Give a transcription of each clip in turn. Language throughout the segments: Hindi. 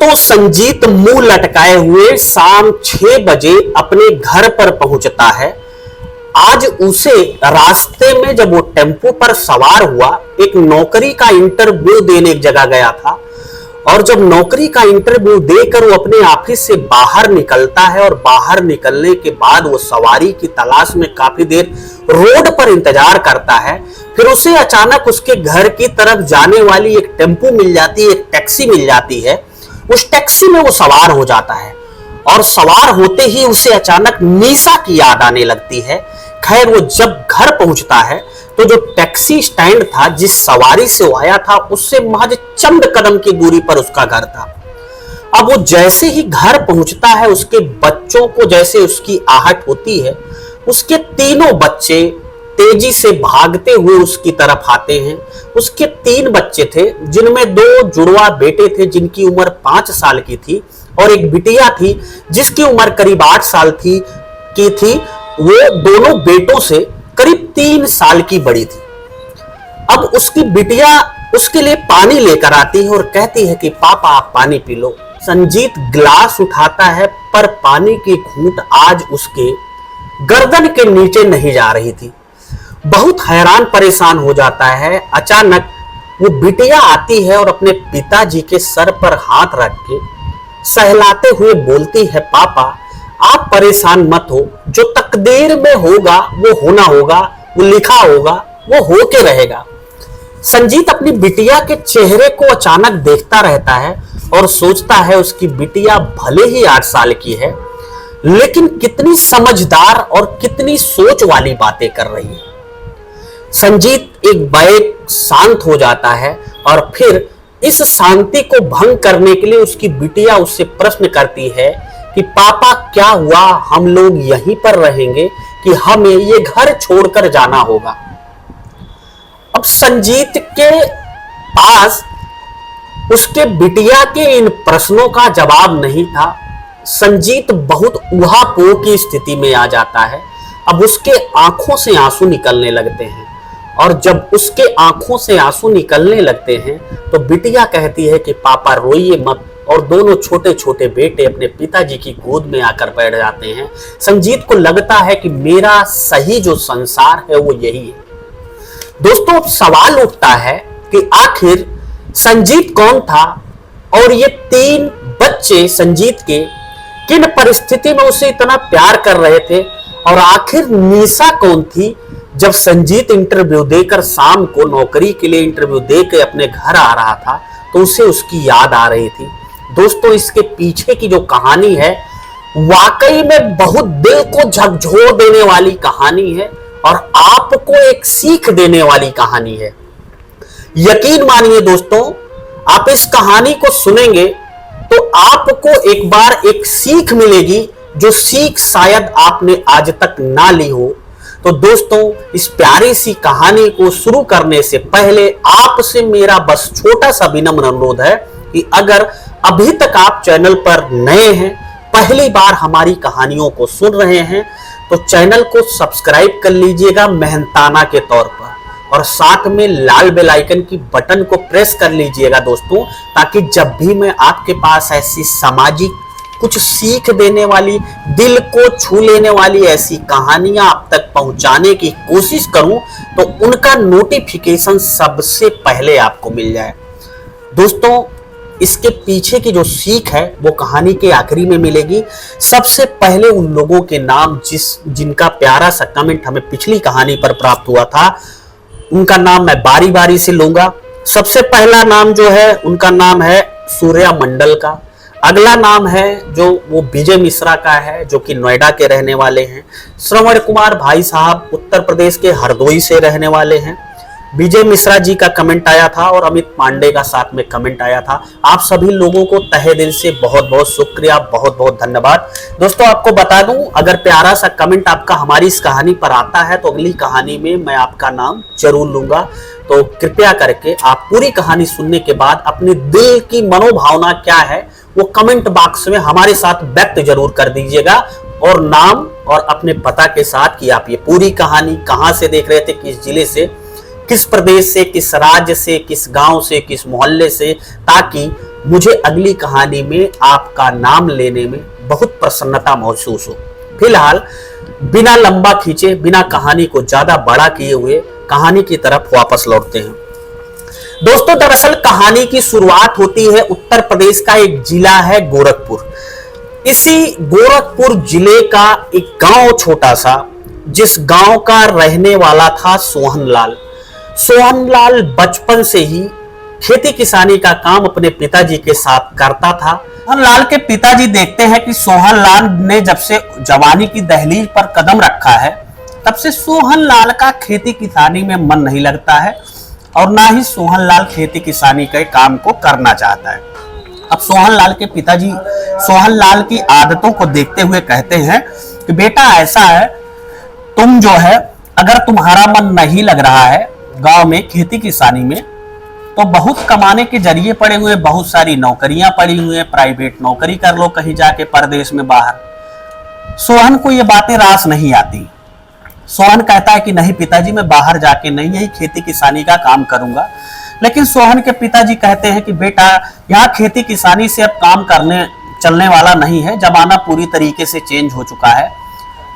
दोस्तों, संजीत मुंह लटकाए हुए शाम 6 बजे अपने घर पर पहुंचता है। आज उसे रास्ते में जब वो टेम्पो पर सवार हुआ, एक नौकरी का इंटरव्यू देने एक जगह गया था और जब नौकरी का इंटरव्यू देकर वो अपने ऑफिस से बाहर निकलता है और बाहर निकलने के बाद वो सवारी की तलाश में काफी देर रोड पर इंतजार करता है। फिर उसे अचानक उसके घर की तरफ जाने वाली एक टेम्पो मिल जाती है, एक टैक्सी मिल जाती है। उस टैक्सी में वो सवार हो जाता है और सवार होते ही उसे अचानक निशा की याद आने लगती है। खैर, वो जब घर पहुंचता है तो जो टैक्सी स्टैंड था, जिस सवारी से वो आया था, उससे महज चंद कदम की दूरी पर उसका घर था। अब वो जैसे ही घर पहुंचता है, उसके बच्चों को जैसे उसकी आहट होती है, उसके तीनों बच्चे तेजी से भागते हुए उसकी तरफ आते हैं। उसके 3 बच्चे थे, जिनमें 2 जुड़वा बेटे थे जिनकी उम्र 5 साल की थी और एक बिटिया थी जिसकी उम्र करीब 8 साल की थी। वो दोनों बेटों से करीब 3 साल की बड़ी थी। अब उसकी बिटिया उसके लिए पानी लेकर आती है और कहती है कि पापा आप पानी पी लो। संजीत गिलास उठाता है पर पानी की घूंट आज उसके गर्दन के नीचे नहीं जा रही थी। बहुत हैरान परेशान हो जाता है। अचानक वो बिटिया आती है और अपने पिताजी के सर पर हाथ रख के सहलाते हुए बोलती है, पापा आप परेशान मत हो, जो तकदीर में होगा वो होना होगा, वो लिखा होगा वो हो के रहेगा। संजीत अपनी बिटिया के चेहरे को अचानक देखता रहता है और सोचता है उसकी बिटिया भले ही 8 साल की है, लेकिन कितनी समझदार और कितनी सोच वाली बातें कर रही है। संजीत एक बैग शांत हो जाता है और फिर इस शांति को भंग करने के लिए उसकी बिटिया उससे प्रश्न करती है कि पापा क्या हुआ, हम लोग यहीं पर रहेंगे कि हमें ये घर छोड़कर जाना होगा। अब संजीत के पास उसके बिटिया के इन प्रश्नों का जवाब नहीं था। संजीत बहुत ऊहापोह की स्थिति में आ जाता है। अब उसके आंखों से आंसू निकलने लगते हैं और जब उसके आंखों से आंसू निकलने लगते हैं तो बिटिया कहती है कि पापा रोइए मत, और दोनों छोटे छोटे बेटे अपने पिताजी की गोद में आकर बैठ जाते हैं। संजीत को लगता है कि मेरा सही जो संसार है वो यही है। दोस्तों, अब सवाल उठता है कि आखिर संजीत कौन था और ये 3 बच्चे संजीत के किन परिस्थिति में उसे इतना प्यार कर रहे थे, और आखिर निशा कौन थी। जब संजीत इंटरव्यू देकर शाम को नौकरी के लिए इंटरव्यू देकर अपने घर आ रहा था तो उसे उसकी याद आ रही थी। दोस्तों, इसके पीछे की जो कहानी है वाकई में बहुत दिल को झकझोर देने वाली कहानी है और आपको एक सीख देने वाली कहानी है। यकीन मानिए दोस्तों, आप इस कहानी को सुनेंगे तो आपको एक बार एक सीख मिलेगी, जो सीख शायद आपने आज तक ना ली हो। तो दोस्तों, इस प्यारी सी कहानी को शुरू करने से पहले आपसे मेरा बस छोटा सा विनम्र अनुरोध है कि अगर अभी तक आप चैनल पर नए हैं, पहली बार हमारी कहानियों को सुन रहे हैं, तो चैनल को सब्सक्राइब कर लीजिएगा मेहनताना के तौर पर, और साथ में लाल बेल आइकन की बटन को प्रेस कर लीजिएगा दोस्तों, ताकि जब भी मैं आपके पास ऐसी सामाजिक कुछ सीख देने वाली, दिल को छू लेने वाली ऐसी कहानियां आप तक पहुंचाने की कोशिश करूं तो उनका नोटिफिकेशन सबसे पहले आपको मिल जाए। दोस्तों, इसके पीछे की जो सीख है वो कहानी के आखिरी में मिलेगी। सबसे पहले उन लोगों के नाम जिनका प्यारा सा कमेंट हमें पिछली कहानी पर प्राप्त हुआ था, उनका नाम मैं बारी बारी से लूंगा। सबसे पहला नाम जो है उनका नाम है सूर्या मंडल का। अगला नाम है जो वो विजय मिश्रा का है, जो कि नोएडा के रहने वाले हैं। श्रवण कुमार भाई साहब उत्तर प्रदेश के हरदोई से रहने वाले हैं। विजय मिश्रा जी का कमेंट आया था और अमित पांडे का साथ में कमेंट आया था। आप सभी लोगों को तहे दिल से बहुत बहुत शुक्रिया, बहुत बहुत धन्यवाद। दोस्तों, आपको बता दूं, अगर प्यारा सा कमेंट आपका हमारी इस कहानी पर आता है तो अगली कहानी में मैं आपका नाम जरूर लूंगा। तो कृपया करके आप पूरी कहानी सुनने के बाद अपने दिल की मनोभावना क्या है वो कमेंट बॉक्स में हमारे साथ व्यक्त जरूर कर दीजिएगा, और नाम और अपने पता के साथ कि आप ये पूरी कहानी कहां से देख रहे थे, किस जिले से, किस प्रदेश से, किस राज्य से, किस गांव से, किस मोहल्ले से, ताकि मुझे अगली कहानी में आपका नाम लेने में बहुत प्रसन्नता महसूस हो। फिलहाल बिना लंबा खींचे, बिना कहानी को ज्यादा बड़ा किए हुए कहानी की तरफ वापस लौटते हैं। दोस्तों, दरअसल कहानी की शुरुआत होती है उत्तर प्रदेश का एक जिला है गोरखपुर। इसी गोरखपुर जिले का एक गांव छोटा सा, जिस गांव का रहने वाला था सोहनलाल। सोहनलाल बचपन से ही खेती किसानी का काम अपने पिताजी के साथ करता था। सोहनलाल के पिताजी देखते हैं कि सोहनलाल ने जब से जवानी की दहलीज पर कदम रखा है, तब से सोहनलाल का खेती किसानी में मन नहीं लगता है और ना ही सोहनलाल खेती किसानी के काम को करना चाहता है। अब सोहनलाल के पिताजी सोहनलाल की आदतों को देखते हुए कहते हैं कि बेटा, ऐसा है, तुम जो है, अगर तुम्हारा मन नहीं लग रहा है गांव में खेती किसानी में, तो बहुत कमाने के जरिए पड़े हुए बहुत सारी नौकरियां पड़ी हुई हैं, प्राइवेट नौकरी कर लो कहीं जाके परदेश में बाहर। सोहन को ये बातें रास नहीं आती। सोहन कहता है कि नहीं पिताजी, मैं बाहर जाके नहीं, यही खेती किसानी का काम करूंगा। लेकिन सोहन के पिताजी कहते हैं कि बेटा, यहाँ खेती किसानी से अब काम करने चलने वाला नहीं है, जमाना पूरी तरीके से चेंज हो चुका है।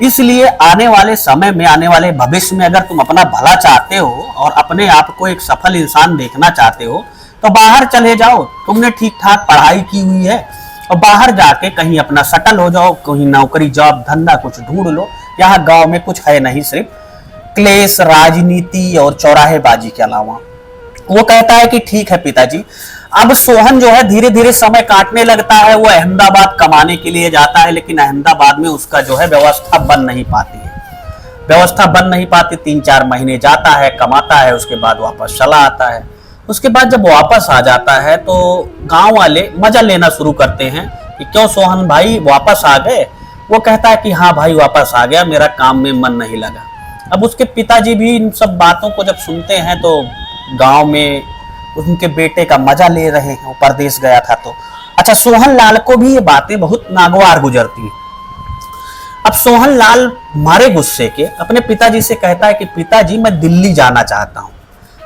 इसलिए आने वाले समय में, आने वाले भविष्य में अगर तुम अपना भला चाहते हो और अपने आप को एक सफल इंसान देखना चाहते हो, तो बाहर चले जाओ। तुमने ठीक ठाक पढ़ाई की हुई है और बाहर जाके कहीं अपना सेटल हो जाओ, कहीं नौकरी जॉब धंधा कुछ ढूंढ लो। यहाँ गांव में कुछ है नहीं, सिर्फ क्लेश, राजनीति और चौराहेबाजी के अलावा। वो कहता है कि ठीक है पिताजी। अब सोहन जो है धीरे धीरे समय काटने लगता है। वो अहमदाबाद कमाने के लिए जाता है, लेकिन अहमदाबाद में उसका जो है व्यवस्था बन नहीं पाती है। व्यवस्था बन नहीं पाती, 3-4 महीने जाता है, कमाता है, उसके बाद वापस चला आता है। उसके बाद जब वापस आ जाता है तो गांव वाले मजा लेना शुरू करते हैं कि क्यों सोहन भाई वापस आ गए। वो कहता है कि हाँ भाई वापस आ गया, मेरा काम में मन नहीं लगा। अब उसके पिताजी भी इन सब बातों को जब सुनते हैं तो गांव में उनके बेटे का मजा ले रहे हैं, वो परदेश गया था तो। अच्छा, सोहनलाल को भी ये बातें बहुत नागवार गुजरती हैं। अब सोहनलाल मारे गुस्से के अपने पिताजी से कहता है कि पिताजी, मैं दिल्ली जाना चाहता हूँ।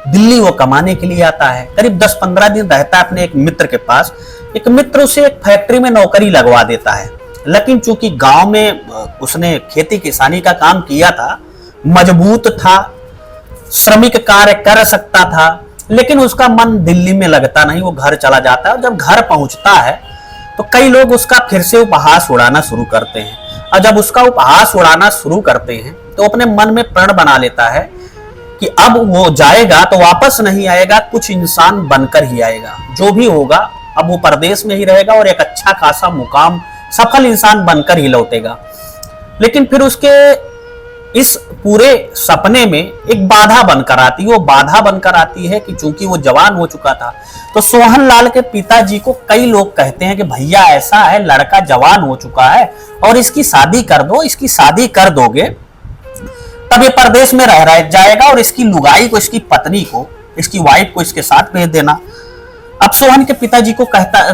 दिल्ली वो कमाने के लिए आता है। करीब 10-15 दिन रहता है अपने एक मित्र के पास। एक मित्र उसे एक फैक्ट्री में नौकरी लगवा देता है, लेकिन चूंकि गांव में उसने खेती किसानी का काम किया था, मजबूत था, श्रमिक कार्य कर सकता था, लेकिन उसका मन दिल्ली में लगता नहीं। वो घर चला जाता है और जब घर पहुंचता है तो कई लोग उसका फिर से उपहास उड़ाना शुरू करते हैं। और जब उसका उपहास उड़ाना शुरू करते हैं तो अपने मन में प्रण बना लेता है कि अब वो जाएगा तो वापस नहीं आएगा, कुछ इंसान बनकर ही आएगा। जो भी होगा, अब वो परदेश में ही रहेगा और एक अच्छा खासा मुकाम, सफल इंसान बनकर ही लौटेगा। लेकिन फिर उसके इस पूरे सपने में एक बाधा बनकर आती है। वो बाधा बनकर आती है कि चूंकि वो जवान हो चुका था, तो सोहनलाल के पिताजी को कई लोग कहते हैं कि भैया ऐसा है, लड़का जवान हो चुका है और इसकी शादी कर दो। इसकी शादी कर दोगे तब ये परदेश में रह जाएगा और इसकी लुगाई को, इसकी पत्नी को, इसकी वाइफ को इसके साथ भेज देना। अब सोहन के पिताजी को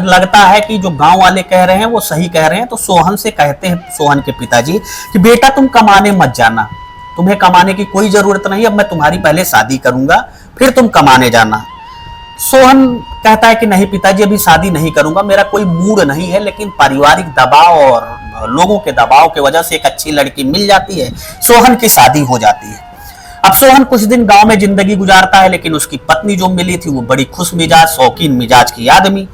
लगता है कि जो गांव वाले कह रहे हैं वो सही कह रहे हैं। तो सोहन से कहते हैं सोहन के पिताजी कि बेटा, तुम कमाने मत जाना, तुम्हें कमाने की कोई जरूरत नहीं, अब मैं तुम्हारी पहले शादी करूंगा फिर तुम कमाने जाना। सोहन कहता है कि नहीं पिताजी, अभी शादी नहीं करूंगा, मेरा कोई मूड नहीं है। लेकिन पारिवारिक दबाव और लोगों के दबाव की वजह से एक अच्छी लड़की मिल जाती है, सोहन की शादी हो जाती है। अब सोहन कुछ दिन गांव में जिंदगी गुजारता है, लेकिन उसकी पत्नी जो मिली थी वो बड़ी खुश मिजाज, शौकीन मिजाज की आदमी।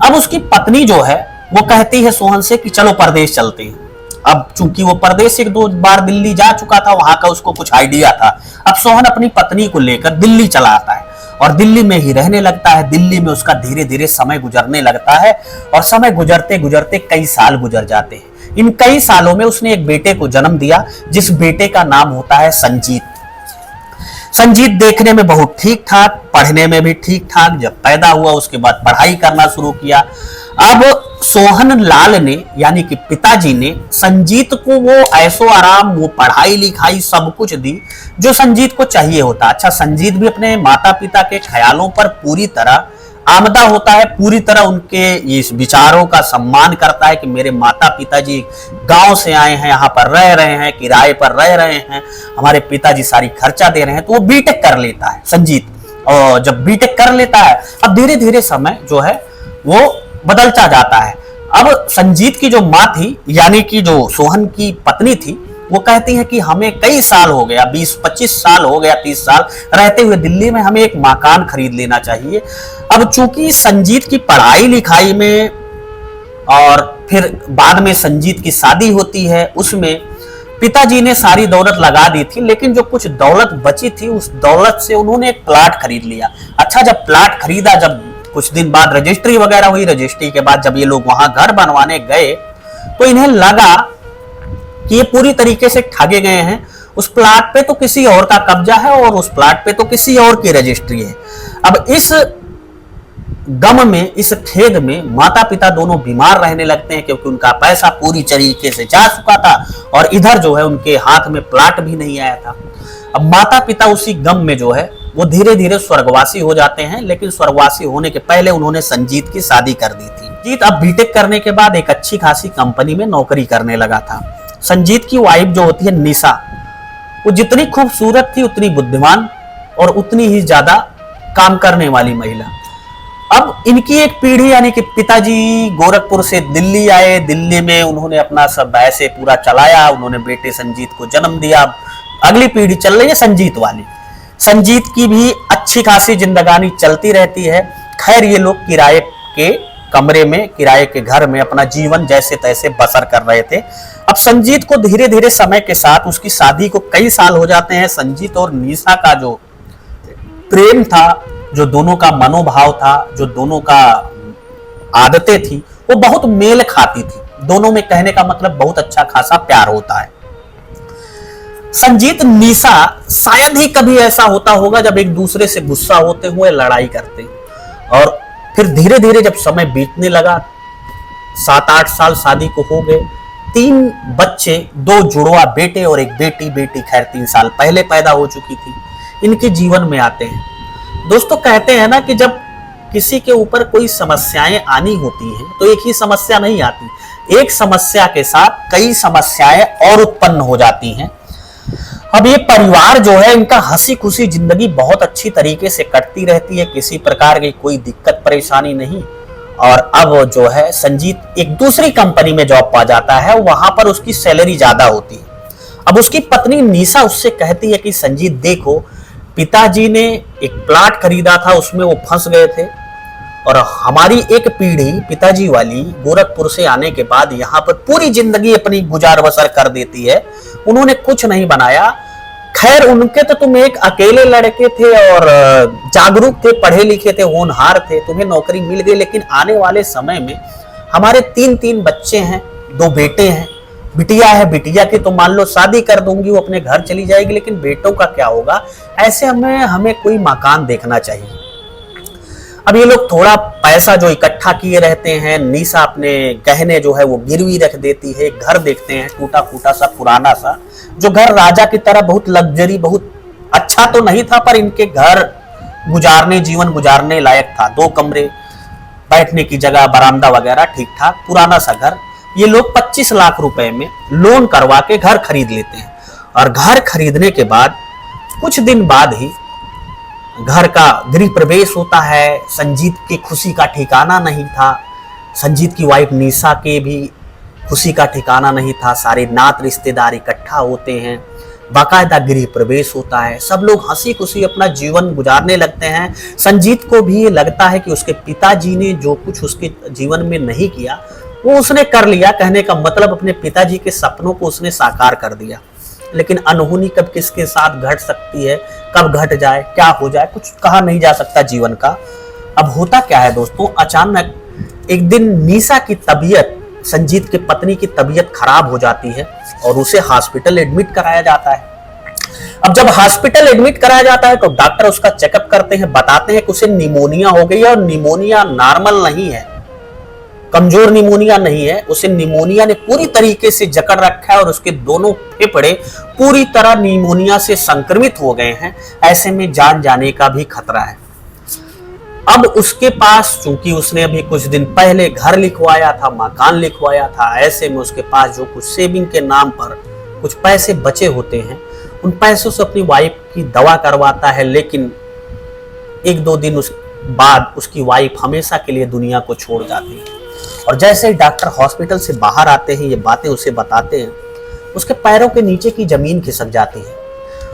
अब उसकी पत्नी जो है वो कहती है सोहन से कि चलो परदेश चलते हैं। अब चूंकि वो परदेश 1-2 बार दिल्ली जा चुका था, वहां का उसको कुछ आइडिया था। अब सोहन अपनी पत्नी को लेकर दिल्ली चला आता है और दिल्ली में ही रहने लगता है। दिल्ली में उसका धीरे धीरे समय गुजरने लगता है और समय गुजरते गुजरते कई साल गुजर जाते हैं। इन कई सालों में उसने एक बेटे को जन्म दिया, जिस बेटे का नाम होता है संजीत। संजीत देखने में बहुत ठीक ठाक, पढ़ने में भी ठीक ठाक। जब पैदा हुआ उसके बाद पढ़ाई करना शुरू किया। अब सोहनलाल ने यानी कि पिताजी ने संजीत को वो ऐशो आराम, वो पढ़ाई लिखाई सब कुछ दी जो संजीत को चाहिए होता। अच्छा, संजीत भी अपने माता पिता के ख्यालों पर पूरी तरह आमदा होता है, पूरी तरह उनके इस विचारों का सम्मान करता है कि मेरे माता पिताजी गांव से आए हैं, यहाँ पर रह रहे हैं, किराए पर रह रहे हैं, हमारे पिताजी सारी खर्चा दे रहे हैं। तो वो बीटेक कर लेता है संजीत। और जब बीटेक कर लेता है, अब धीरे धीरे समय जो है वो बदलता जाता है। अब संजीत की जो माँ थी, यानी कि जो सोहन की पत्नी थी, वो कहती है कि हमें कई साल हो गया, 20-25 साल हो गया, 30 साल रहते हुए दिल्ली में, हमें एक मकान खरीद लेना चाहिए। अब चूंकि संजीत की पढ़ाई लिखाई में और फिर बाद में संजीत की शादी होती है, उसमें पिताजी ने सारी दौलत लगा दी थी, लेकिन जो कुछ दौलत बची थी उस दौलत से उन्होंने एक प्लाट खरीद लिया। अच्छा, जब प्लाट खरीदा, जब कुछ दिन बाद रजिस्ट्री वगैरह हुई, रजिस्ट्री के बाद जब ये लोग वहां घर बनवाने गए तो इन्हें लगा कि ये पूरी तरीके से ठगे गए हैं। उस प्लाट पे तो किसी और का कब्जा है और उस प्लाट पे तो किसी और की रजिस्ट्री है। अब इस गम में, इस खेद में माता पिता दोनों बीमार रहने लगते हैं, क्योंकि उनका पैसा पूरी तरीके से जा चुका था और इधर जो है उनके हाथ में प्लाट भी नहीं आया था। अब माता पिता उसी गम में जो है वो धीरे धीरे स्वर्गवासी हो जाते हैं, लेकिन स्वर्गवासी होने के पहले उन्होंने संजीत की शादी कर दी थी। संजीत अब बीटेक करने के बाद एक अच्छी खासी कंपनी में नौकरी करने लगा था। संजीत की वाइफ जो होती है निशा, वो जितनी खूबसूरत थी उतनी बुद्धिमान और उतनी ही ज्यादा काम करने वाली महिला। अब इनकी एक पीढ़ी, यानी कि पिताजी गोरखपुर से दिल्ली आए, दिल्ली में उन्होंने अपना सब ऐसे पूरा चलाया, उन्होंने बेटे संजीत को जन्म दिया। अगली पीढ़ी चल रही है संजीत वाली। संजीत की भी अच्छी खासी जिंदगानी चलती रहती है। खैर, ये लोग किराए के कमरे में, किराए के घर में अपना जीवन जैसे तैसे बसर कर रहे थे। अब संजीत को धीरे धीरे समय के साथ, उसकी शादी को कई साल हो जाते हैं, संजीत और निशा का जो प्रेम था, जो दोनों का मनोभाव था, जो दोनों का आदतें थी, वो बहुत मेल खाती थी। दोनों में कहने का मतलब बहुत अच्छा खासा प्यार होता है। संजीत निशा शायद ही कभी ऐसा होता होगा जब एक दूसरे से गुस्सा होते हुए लड़ाई करते, और फिर धीरे धीरे जब समय बीतने लगा, 7-8 साल शादी को हो गए, 3 बच्चे, 2 जुड़वा बेटे और एक बेटी। बेटी खैर 3 साल पहले पैदा हो चुकी थी। इनके जीवन में आते हैं। दोस्तों, कहते हैं ना कि जब किसी के ऊपर कोई समस्याएं आनी होती हैं तो एक ही समस्या नहीं आती, एक समस्या के साथ कई समस्याएं और उत्पन्न हो जाती हैं। अब ये परिवार जो है, इनका हंसी खुशी जिंदगी बहुत अच्छी तरीके से कटती रहती है, किसी प्रकार की कोई दिक्कत परेशानी नहीं। और अब जो है संजीत एक दूसरी कंपनी में जॉब पा जाता है, वहां पर उसकी सैलरी ज्यादा होती है। अब उसकी पत्नी निशा उससे कहती है कि संजीत देखो, पिताजी ने एक प्लाट खरीदा था, उसमें वो फंस गए थे, और हमारी एक पीढ़ी पिताजी वाली गोरखपुर से आने के बाद यहाँ पर पूरी जिंदगी अपनी गुजार बसर कर देती है। उन्होंने कुछ नहीं बनाया। खैर, उनके तो तुम एक अकेले लड़के थे और जागरूक थे, पढ़े लिखे थे, होनहार थे, तुम्हें नौकरी मिल गई, लेकिन आने वाले समय में हमारे 3 बच्चे हैं, 2 बेटे हैं, बिटिया है, बिटिया की तो मान लो शादी कर दूंगी, वो अपने घर चली जाएगी, लेकिन बेटों का क्या होगा? ऐसे हमें कोई मकान देखना चाहिए। अब ये लोग थोड़ा पैसा जो इकट्ठा किए रहते हैं, निशा अपने गहने जो है वो गिरवी रख देती है। घर देखते हैं टूटा फूटा सा, पुराना सा, जो घर राजा की तरह बहुत लग्जरी, बहुत अच्छा तो नहीं था, पर इनके घर गुजारने, जीवन गुजारने लायक था। 2 कमरे, बैठने की जगह, बरामदा वगैरह ठीक ठाक, पुराना सा घर। ये लोग 25 लाख रुपए में लोन करवा के घर खरीद लेते हैं, और घर खरीदने के बाद कुछ दिन बाद ही घर का गृह प्रवेश होता है। संजीत की खुशी का ठिकाना नहीं था, संजीत की वाइफ निशा के भी खुशी का ठिकाना नहीं था। सारे नात रिश्तेदार इकट्ठा होते हैं, बाकायदा गृह प्रवेश होता है, सब लोग हंसी खुशी अपना जीवन गुजारने लगते हैं। संजीत को भी ये लगता है कि उसके पिताजी ने जो कुछ उसके जीवन में नहीं किया वो उसने कर लिया। कहने का मतलब अपने पिताजी के सपनों को उसने साकार कर दिया। लेकिन अनहोनी कब किसके साथ घट सकती है, कब घट जाए, क्या हो जाए, कुछ कहा नहीं जा सकता जीवन का। अब होता क्या है दोस्तों, अचानक एक दिन निशा की तबीयत, संजीत के पत्नी की तबीयत खराब हो जाती है और उसे हॉस्पिटल एडमिट कराया जाता है। अब जब हॉस्पिटल एडमिट कराया जाता है तो डॉक्टर उसका चेकअप करते हैं, बताते हैं कि उसे निमोनिया हो गई है, और निमोनिया नॉर्मल नहीं है, कमजोर निमोनिया नहीं है, उसे निमोनिया ने पूरी तरीके से जकड़ रखा है और उसके दोनों फेफड़े पूरी तरह निमोनिया से संक्रमित हो गए हैं। ऐसे में जान जाने का भी खतरा है। अब उसके पास, चूंकि उसने अभी कुछ दिन पहले घर लिखवाया था, मकान लिखवाया था, ऐसे में उसके पास जो कुछ सेविंग के नाम पर कुछ पैसे बचे होते हैं, उन पैसों से अपनी वाइफ की दवा करवाता है। लेकिन 1-2 दिन बाद उसकी वाइफ हमेशा के लिए दुनिया को छोड़ जाती है। और जैसे ही डॉक्टर हॉस्पिटल से बाहर आते हैं, ये बातें उसे बताते हैं, उसके पैरों के नीचे की जमीन खिसक जाती है।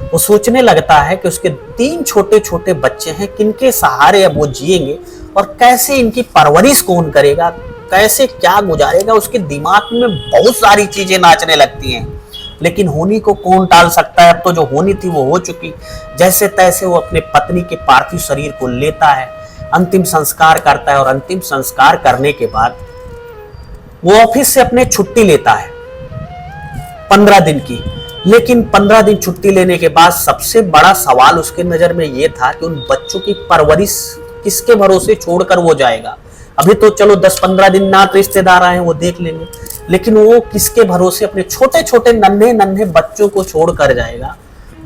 वो सोचने लगता है कि उसके 3 छोटे छोटे बच्चे हैं, किनके सहारे अब वो जिएंगे और कैसे इनकी परवरिश कौन करेगा, कैसे क्या गुजारेगा। उसके दिमाग में बहुत सारी चीजें नाचने लगती हैं, लेकिन होनी को कौन टाल सकता है। अब तो जो होनी थी वो हो चुकी। जैसे तैसे वो अपने पत्नी के पार्थिव शरीर को लेता है, अंतिम संस्कार करता है और अंतिम संस्कार करने के बाद वो ऑफिस से अपने छुट्टी लेता है 15 दिन की। लेकिन 15 दिन छुट्टी लेने के बाद सबसे बड़ा सवाल उसके नजर में ये था कि उन बच्चों की परवरिश किसके भरोसे छोड़कर वो जाएगा। अभी तो चलो 10-15 दिन नात रिश्तेदार आए हैं, वो देख लेंगे, लेकिन वो किसके भरोसे अपने छोटे छोटे नन्हे नन्हे बच्चों को छोड़कर जाएगा।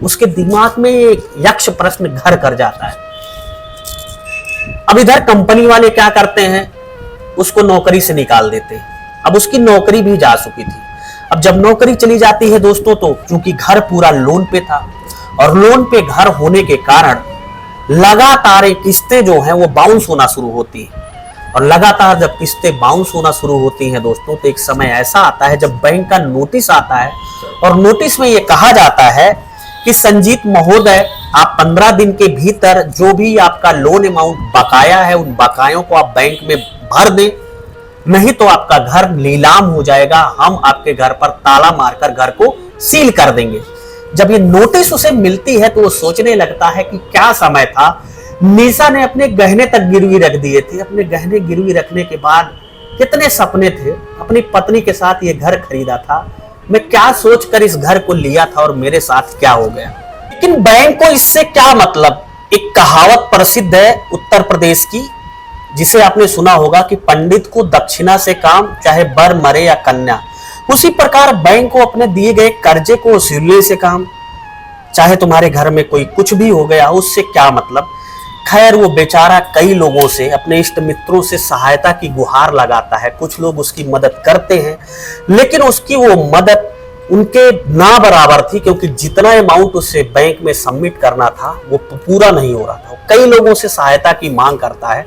उसके दिमाग में एक यक्ष प्रश्न घर कर जाता है। अब इधर कंपनी वाले क्या करते हैं, उसको नौकरी से निकाल देते हैं। अब उसकी नौकरी भी जा चुकी थी। अब जब नौकरी चली जाती है दोस्तों, तो क्योंकि घर पूरा लोन पे था और लोन पे घर होने के कारण लगातार किस्तें जो हैं वो बाउंस होना शुरू होती है। और लगातार जब किस्तें बाउंस होना शुरू होती हैं दोस्तों, तो एक समय ऐसा आता है जब बैंक का नोटिस आता है और नोटिस में ये कहा जाता है कि संजीत महोदय, आप 15 दिन के भीतर जो भी आपका लोन अमाउंट बकाया है उन बकायों को आप बैंक में भर दें, नहीं तो आपका घर नीलाम हो जाएगा, हम आपके घर पर ताला मारकर घर को सील कर देंगे। जब ये नोटिस उसे मिलती है तो वो सोचने लगता है कि क्या समय था, निशा ने अपने गहने तक गिरवी रख दिए थे। अपने गहने गिरवी रखने के बाद कितने सपने थे, अपनी पत्नी के साथ ये घर खरीदा था, मैं क्या सोचकर इस घर को लिया था और मेरे साथ क्या हो गया। लेकिन बैंक को इससे क्या मतलब। एक कहावत प्रसिद्ध है उत्तर प्रदेश की, जिसे आपने सुना होगा कि पंडित को दक्षिणा से काम, चाहे बर मरे या कन्या। उसी प्रकार बैंक को अपने दिए गए कर्जे को वसूलने से काम, चाहे तुम्हारे घर में कोई कुछ भी हो गया उससे क्या मतलब। खैर वो बेचारा कई लोगों से, अपने इष्ट मित्रों से सहायता की गुहार लगाता है, कुछ लोग उसकी मदद करते हैं, लेकिन उसकी वो मदद उनके ना बराबर थी, क्योंकि जितना अमाउंट उससे बैंक में सबमिट करना था वो पूरा नहीं हो रहा था। कई लोगों से सहायता की मांग करता है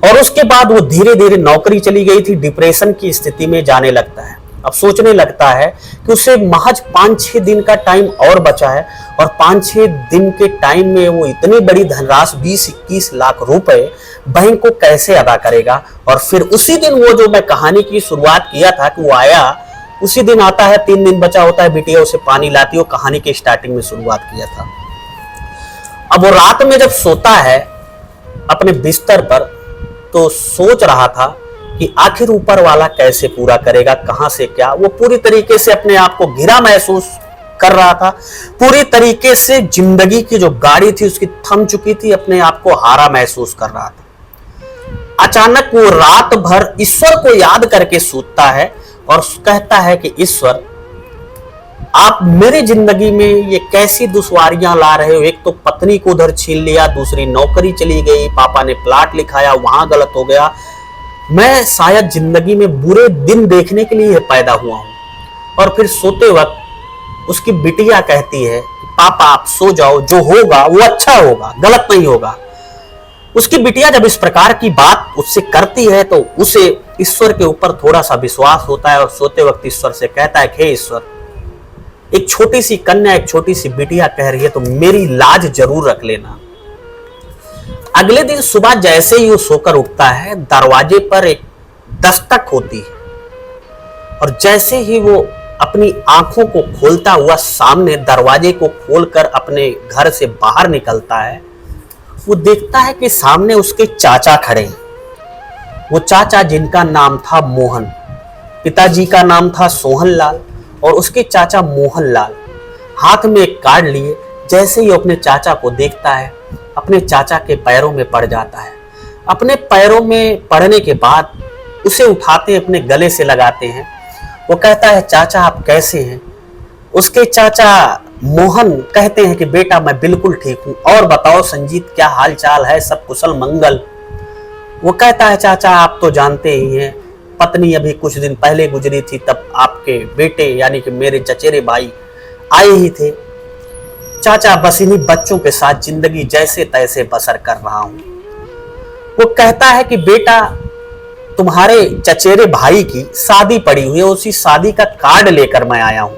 और उसके बाद वो धीरे धीरे, नौकरी चली गई थी, डिप्रेशन की स्थिति में जाने लगता है। अब सोचने लगता है कि उसे महज 5-6 दिन का टाइम और बचा है और 5-6 दिन के टाइम में वो इतनी बड़ी धनराशि 20-21 लाख रुपए बैंक को कैसे अदा करेगा। और फिर उसी दिन वो जो मैं कहानी की शुरुआत किया था कि वो आया, उसी दिन आता है, 3 दिन बचा होता है, बिटिया उसे पानी लाती है, कहानी के स्टार्टिंग में शुरुआत किया था। अब वो रात में जब सोता है अपने बिस्तर पर, तो सोच रहा था कि आखिर ऊपर वाला कैसे पूरा करेगा, कहां से क्या। वो पूरी तरीके से अपने आप को घिरा महसूस कर रहा था, पूरी तरीके से जिंदगी की जो गाड़ी थी उसकी थम चुकी थी, अपने आप को हारा महसूस कर रहा था। अचानक वो रात भर ईश्वर को याद करके सूतता है और कहता है कि ईश्वर, आप मेरी जिंदगी में ये कैसी दुश्वारियां ला रहे हो। एक तो पत्नी को उधर छीन लिया, दूसरी नौकरी चली गई, पापा ने प्लाट लिखाया वहां गलत हो गया, मैं शायद जिंदगी में बुरे दिन देखने के लिए पैदा हुआ हूं। और फिर सोते वक्त उसकी बिटिया कहती है, पापा आप सो जाओ, जो होगा वो अच्छा होगा, गलत नहीं होगा। उसकी बिटिया जब इस प्रकार की बात उससे करती है तो उसे ईश्वर के ऊपर थोड़ा सा विश्वास होता है और सोते वक्त ईश्वर से कहता है, हे ईश्वर, एक छोटी सी कन्या, एक छोटी सी बिटिया कह रही है तो मेरी लाज जरूर रख लेना। अगले दिन सुबह जैसे ही वो सोकर उठता है, दरवाजे पर एक दस्तक होती है और जैसे ही वो अपनी आंखों को खोलता हुआ सामने दरवाजे को खोलकर अपने घर से बाहर निकलता है, वो देखता है कि सामने उसके चाचा खड़े हैं। वो चाचा जिनका नाम था मोहन, पिताजी का नाम था सोहन लाल और उसके चाचा मोहन लाल, हाथ में एक कार्ड लिए जैसे ही अपने चाचा को देखता है, अपने चाचा के पैरों में पड़ जाता है। अपने पैरों में पड़ने के बाद उसे उठाते अपने गले से लगाते हैं। वो कहता है, चाचा आप कैसे हैं। उसके चाचा मोहन कहते हैं कि बेटा मैं बिल्कुल ठीक हूं, और बताओ संजीत क्या हाल चाल है, सब कुशल मंगल। वो कहता है, चाचा आप तो जानते ही हैं, पत्नी अभी कुछ दिन पहले गुजरी थी, तब आपके बेटे यानी कि मेरे चचेरे भाई आए ही थे। चाचा बस इन्हीं बच्चों के साथ जिंदगी जैसे तैसे बसर कर रहा हूं। वो कहता है कि बेटा, तुम्हारे चचेरे भाई की शादी पड़ी हुई है, उसी शादी का कार्ड लेकर मैं आया हूं।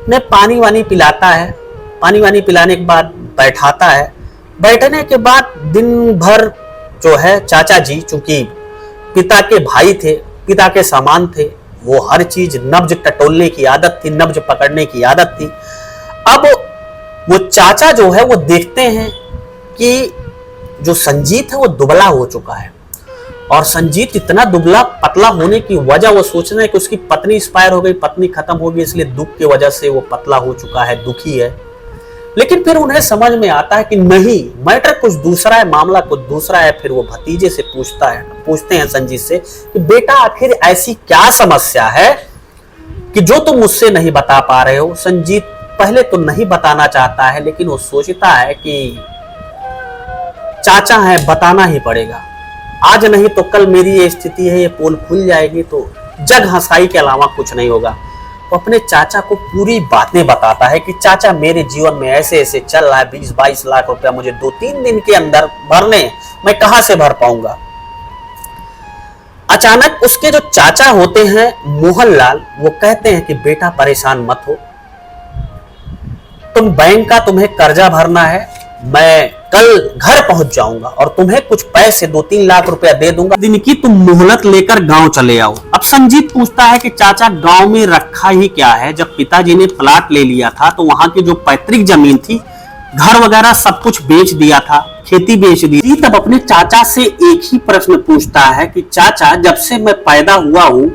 ने पानी वानी पिलाता है, पानी वानी पिलाने के बाद बैठाता है। बैठने के बाद दिन भर जो है चाचा जी, चूंकि पिता के भाई थे, पिता के समान थे, वो हर चीज नब्ज टटोलने की आदत थी, नब्ज पकड़ने की आदत थी। अब वो चाचा जो है वो देखते हैं कि जो संजीत है वो दुबला हो चुका है, और संजीत इतना दुबला पतला होने की वजह वो सोच रहे हैं कि उसकी पत्नी एक्सपायर हो गई, पत्नी खत्म हो गई, इसलिए दुख की वजह से वो पतला हो चुका है, दुखी है। लेकिन फिर उन्हें समझ में आता है कि नहीं, मैटर कुछ दूसरा है, मामला कुछ दूसरा है। फिर वो भतीजे से पूछते हैं संजीत से कि बेटा, आखिर ऐसी क्या समस्या है कि जो तुम मुझसे नहीं बता पा रहे हो। संजीत पहले तो नहीं बताना चाहता है, लेकिन वो सोचता है कि चाचा है, बताना ही पड़ेगा, आज नहीं तो कल मेरी ये स्थिति है, ये पोल खुल जाएगी तो जग हंसाई के अलावा कुछ नहीं होगा। वो अपने चाचा को पूरी बातें बताता है कि चाचा, मेरे जीवन में ऐसे ऐसे चल रहा है, 20-22 लाख रुपया मुझे 2-3 दिन के अंदर भरने, मैं कहां से भर पाऊंगा। अचानक उसके जो चाचा होते हैं मोहनलाल, वो कहते हैं कि बेटा परेशान मत हो, तुम बैंक का तुम्हें कर्जा भरना है, मैं कल घर पहुंच जाऊंगा और तुम्हें कुछ पैसे 2-3 लाख रुपया दे दूंगा, दिन की तुम मोहलत लेकर गांव चले आओ। अब संजीत पूछता है कि चाचा, गांव में रखा ही क्या है, जब पिताजी ने प्लाट ले लिया था तो वहां की जो पैतृक जमीन थी, घर वगैरह सब कुछ बेच दिया था, खेती बेच दी। तब अपने चाचा से एक ही प्रश्न पूछता है कि चाचा, जब से मैं पैदा हुआ हूं,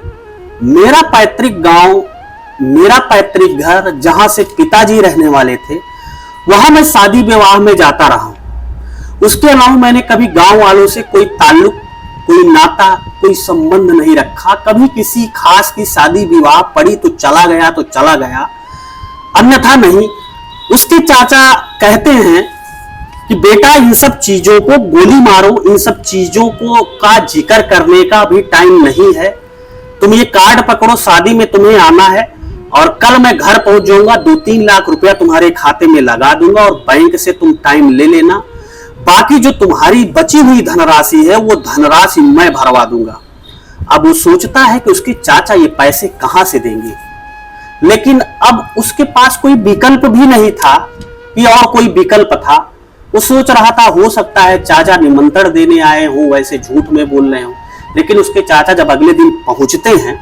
मेरा पैतृक गांव, मेरा पैतृक घर, जहां से पिताजी रहने वाले थे, वहां मैं शादी विवाह में जाता रहा हूं। उसके अलावा मैंने कभी गांव वालों से कोई ताल्लुक, कोई नाता, कोई संबंध नहीं रखा। कभी किसी खास की शादी विवाह पड़ी तो चला गया तो चला गया, अन्यथा नहीं। उसके चाचा कहते हैं कि बेटा, इन सब चीजों को गोली मारो, इन सब चीजों को का जिक्र करने का भी टाइम नहीं है। तुम ये कार्ड पकड़ो, शादी में तुम्हें आना है और कल मैं घर पहुंच जाऊंगा, 2-3 लाख रुपया तुम्हारे खाते में लगा दूंगा और बैंक से तुम टाइम ले लेना। बाकी जो तुम्हारी बची हुई धनराशि है वो धनराशि मैं भरवा दूंगा। अब वो सोचता है कि उसके चाचा ये पैसे कहां से देंगे, लेकिन अब उसके पास कोई विकल्प भी नहीं था कि और कोई विकल्प था। वो सोच रहा था, हो सकता है चाचा निमंत्रण देने आए हो, वैसे झूठ में बोल रहे हो। लेकिन उसके चाचा जब अगले दिन पहुंचते हैं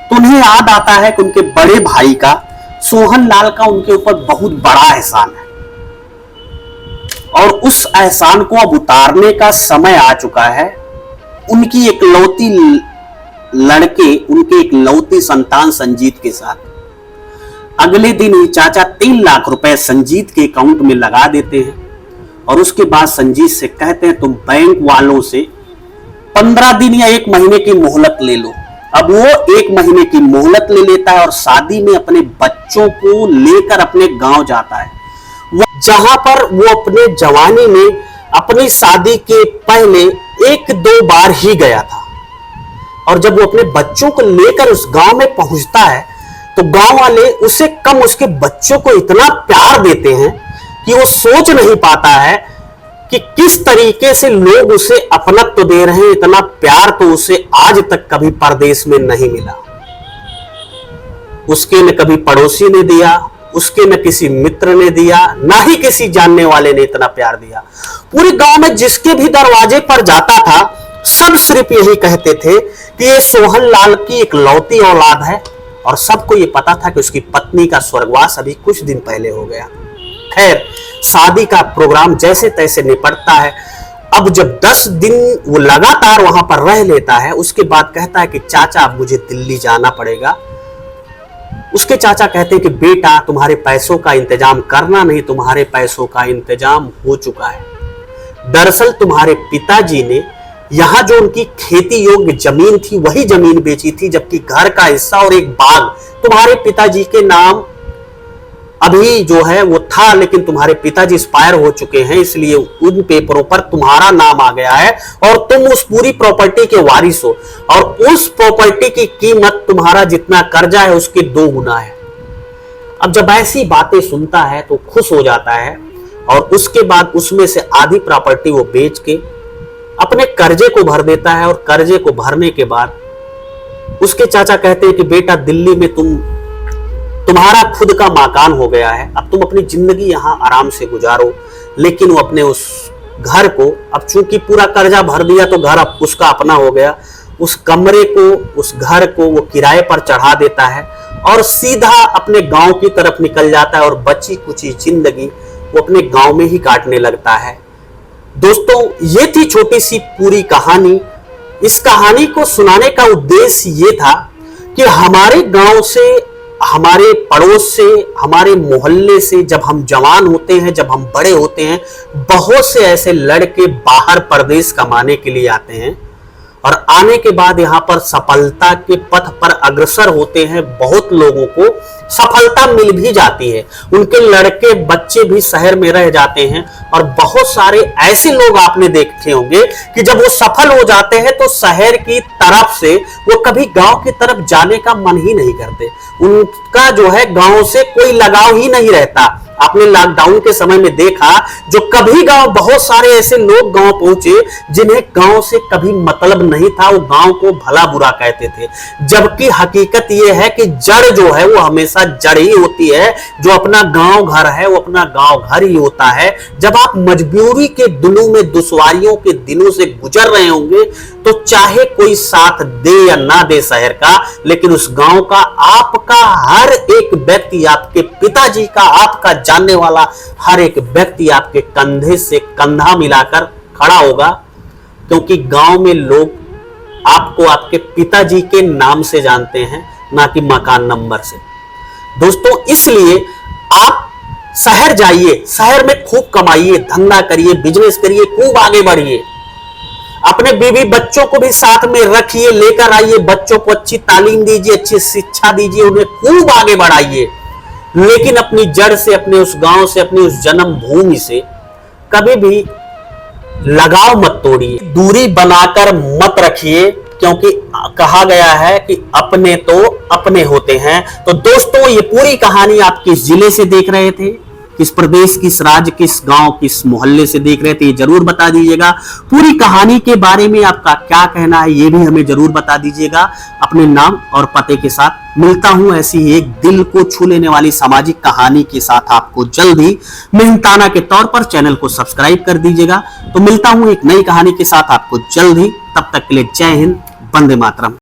तो उन्हें याद आता है कि उनके बड़े भाई का, सोहनलाल का, उनके ऊपर बहुत बड़ा एहसान है और उस एहसान को अब उतारने का समय आ चुका है। उनकी एक लौती लड़के, उनके एक लौती संतान संजीत के साथ। अगले दिन ही चाचा 3 लाख रुपए संजीत के अकाउंट में लगा देते हैं और उसके बाद संजीत से कहते हैं, तुम बैंक वालों से 15 दिन या 1 महीने की मोहलत ले लो। अब वो 1 महीने की मोहलत ले लेता है और शादी में अपने बच्चों को लेकर अपने गांव जाता है, जहां पर वो अपने जवानी में अपनी शादी के पहले 1-2 बार ही गया था। और जब वो अपने बच्चों को लेकर उस गांव में पहुंचता है तो गांव वाले उसे कम उसके बच्चों को इतना प्यार देते हैं कि वो सोच नहीं पाता है कि किस तरीके से लोग उसे अपनत्व दे रहे हैं। इतना प्यार तो उसे आज तक कभी परदेश में नहीं मिला। उसके न कभी पड़ोसी ने दिया, उसके न किसी मित्र ने दिया, ना ही किसी जानने वाले ने इतना प्यार दिया। पूरे गांव में जिसके भी दरवाजे पर जाता था, सब सिर्फ यही कहते थे कि ये सोहनलाल की एक लौती औलाद है, और सबको ये पता था कि उसकी पत्नी का स्वर्गवास अभी कुछ दिन पहले हो गया। खैर, शादी का प्रोग्राम जैसे तैसे निपटता है। अब जब 10 दिन वो लगातार वहां पर रह लेता है, उसके बाद कहता है कि चाचा, अब मुझे दिल्ली जाना पड़ेगा। उसके चाचा कहते हैं कि बेटा, तुम्हारे पैसों का इंतजाम करना नहीं, तुम्हारे पैसों का इंतजाम हो चुका है। दरअसल तुम्हारे पिताजी ने यहां जो उनकी खेती योग्य जमीन थी वही जमीन बेची थी, जबकि घर का हिस्सा और एक बाग तुम्हारे पिताजी के नाम अभी जो है वो था, लेकिन तुम्हारे पिताजी एक्सपायर हो चुके हैं, इसलिए उन पेपरों पर तुम्हारा नाम आ गया है और तुम उस पूरी प्रॉपर्टी के वारिस हो, और उस प्रॉपर्टी की कीमत तुम्हारा जितना कर्जा है उसके 2 गुना है। अब जब ऐसी बातें सुनता है तो खुश हो जाता है और उसके बाद उसमें से आधी प्रॉपर्टी वो बेच के अपने कर्जे को भर देता है। और कर्जे को भरने के बाद उसके चाचा कहते हैं कि बेटा दिल्ली में तुम्हारा खुद का मकान हो गया है, अब तुम अपनी जिंदगी यहां आराम से गुजारो। लेकिन वो अपने उस घर को, अब चूंकि पूरा कर्जा भर दिया तो घर अब उसका अपना हो गया, उस कमरे को, उस घर को वो किराए पर चढ़ा देता है और सीधा अपने गांव की तरफ निकल जाता है और बची कुची जिंदगी वो अपने गांव में ही काटने लगता है। दोस्तों, ये थी छोटी सी पूरी कहानी। इस कहानी को सुनाने का उद्देश्य ये था कि हमारे गांव से, हमारे पड़ोस से, हमारे मोहल्ले से जब हम जवान होते हैं, जब हम बड़े होते हैं, बहुत से ऐसे लड़के बाहर परदेश कमाने के लिए आते हैं और आने के बाद यहां पर सफलता के पथ पर अग्रसर होते हैं। बहुत लोगों को सफलता मिल भी जाती है, उनके लड़के बच्चे भी शहर में रह जाते हैं और बहुत सारे ऐसे लोग आपने देखे होंगे कि जब वो सफल हो जाते हैं तो शहर की तरफ से वो कभी गांव की तरफ जाने का मन ही नहीं करते। उनका जो है गांव से कोई लगाव ही नहीं रहता। आपने लॉकडाउन के समय में देखा, जो कभी गांव, बहुत सारे ऐसे लोग गांव पहुंचे जिन्हें गांव से कभी मतलब नहीं था, वो गांव को भला बुरा कहते थे। जबकि हकीकत यह है कि जड़ जो है वो हमेशा जड़ ही होती है। जो अपना गांव घर है वो अपना गांव घर ही होता है। जब आप मजबूरी के दिनों में, दुश्वारियों के दिनों से गुजर रहे होंगे तो चाहे कोई साथ दे या ना दे शहर का, लेकिन उस गांव का, आपका हर एक व्यक्ति, आपके पिताजी का, आपका जानने वाला हर एक व्यक्ति आपके कंधे से कंधा मिलाकर खड़ा होगा, क्योंकि गांव में लोग आपको आपके पिताजी के नाम से जानते हैं, ना कि मकान नंबर से। दोस्तों, इसलिए आप शहर जाइए, शहर में खूब कमाइए, धंधा करिए, बिजनेस करिए, खूब आगे बढ़िए। अपने बीवी बच्चों को भी साथ में रखिए, लेकर आइए, बच्चों को अच्छी तालीम दीजिए, अच्छी शिक्षा दीजिए, उन्हें खूब आगे बढ़ाइए। लेकिन अपनी जड़ से, अपने उस गांव से, अपनी उस जन्म भूमि से कभी भी लगाव मत तोड़िए, दूरी बनाकर मत रखिए, क्योंकि कहा गया है कि अपने तो अपने होते हैं। तो दोस्तों, ये पूरी कहानी आप किस जिले से देख रहे थे, किस प्रदेश, किस राज्य, किस गांव, किस मोहल्ले से देख रहे थे, ये जरूर बता दीजिएगा। पूरी कहानी के बारे में आपका क्या कहना है ये भी हमें जरूर बता दीजिएगा अपने नाम और पते के साथ। मिलता हूं ऐसी ही एक दिल को छू लेने वाली सामाजिक कहानी के साथ आपको जल्द ही। मेहनताना के तौर पर चैनल को सब्सक्राइब कर दीजिएगा। तो मिलता हूं एक नई कहानी के साथ आपको जल्द ही। तब तक के लिए जय हिंद, वंदे मातरम।